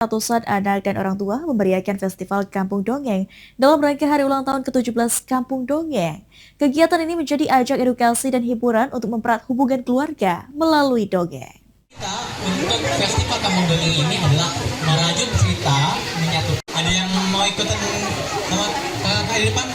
Ratusan anak dan orang tua memeriahkan Festival Kampung Dongeng dalam rangka hari ulang tahun ke-17 Kampung Dongeng. Kegiatan ini menjadi ajang edukasi dan hiburan untuk mempererat hubungan keluarga melalui dongeng. Untuk Festival Kampung Dongeng ini adalah merajut cerita, menyatu. Ada yang mau ikutan sama kakak di depan?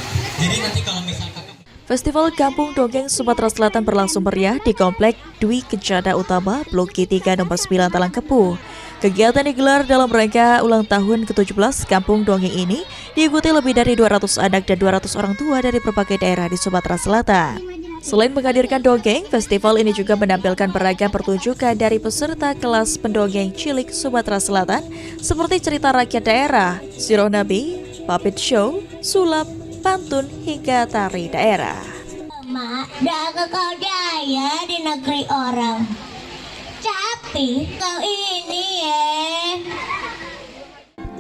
Jadi nanti kalau misalkan Festival Kampung Dongeng Sumatera Selatan berlangsung meriah di Komplek Dwi Kencana Utama, Blok G3 nomor 9 Talangkepu. Kegiatan digelar dalam rangka ulang tahun ke-17 Kampung Dongeng ini diikuti lebih dari 200 anak dan 200 orang tua dari berbagai daerah di Sumatera Selatan. Selain menghadirkan dongeng, festival ini juga menampilkan beragam pertunjukan dari peserta kelas pendongeng cilik Sumatera Selatan seperti cerita rakyat daerah, Sirah Nabi, puppet show, sulap, pantun hingga tari daerah. Mak, dah kau daya di negeri orang. Tapi kau ini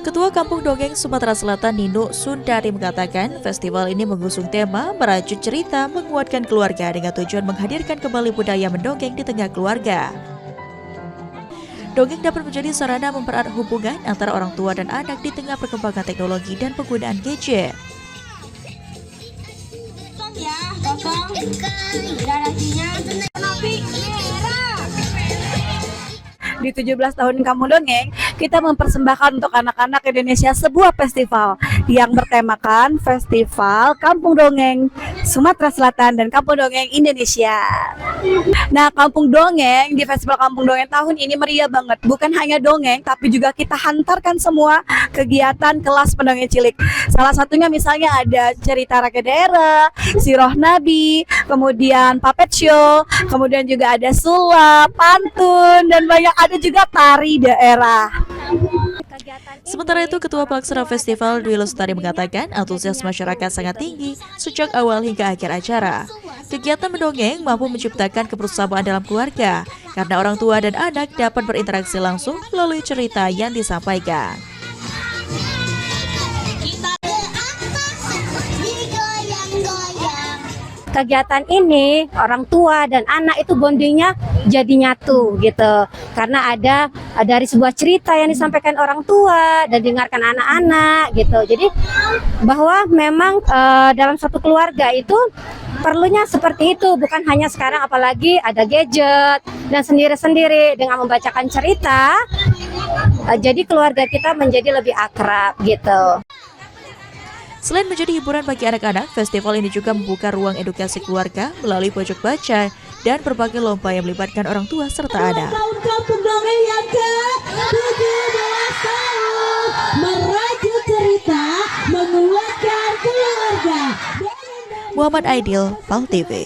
Ketua Kampung Dongeng Sumatera Selatan Nino Sundari mengatakan festival ini mengusung tema merajut cerita menguatkan keluarga dengan tujuan menghadirkan kembali budaya mendongeng di tengah keluarga. Dongeng dapat menjadi sarana mempererat hubungan antara orang tua dan anak di tengah perkembangan teknologi dan penggunaan gadget. ya, kosong. Garasinya Nabi Di 17 tahun Kampung Dongeng, kita mempersembahkan untuk anak-anak Indonesia sebuah festival yang bertemakan Festival Kampung Dongeng Sumatera Selatan dan Kampung Dongeng Indonesia. Nah, Kampung Dongeng di Festival Kampung Dongeng tahun ini meriah banget. Bukan hanya dongeng, tapi juga kita hantarkan semua kegiatan kelas pendongeng cilik. Salah satunya misalnya ada cerita rakyat daerah, Sirah Nabi, kemudian puppet show, kemudian juga ada sulap, pantun, dan banyak ada juga tari daerah. Sementara itu, Ketua Pelaksana Festival Dwi Lestari mengatakan antusias masyarakat sangat tinggi sejak awal hingga akhir acara. Kegiatan mendongeng mampu menciptakan kebersamaan dalam keluarga karena orang tua dan anak dapat berinteraksi langsung melalui cerita yang disampaikan. Kegiatan ini orang tua dan anak itu bondingnya jadi nyatu gitu, karena ada dari sebuah cerita yang disampaikan orang tua dan dengarkan anak-anak gitu. Jadi bahwa memang dalam satu keluarga itu perlunya seperti itu, bukan hanya sekarang apalagi ada gadget dan sendiri-sendiri. Dengan membacakan cerita jadi keluarga kita menjadi lebih akrab gitu. Selain menjadi hiburan bagi anak-anak, festival ini juga membuka ruang edukasi keluarga melalui pojok baca dan berbagai lomba yang melibatkan orang tua serta anak. Tahun Kampung Dongeng yang ke-17 tahun merajut cerita menguatkan keluarga. Muhammad Aidil, PAL TV.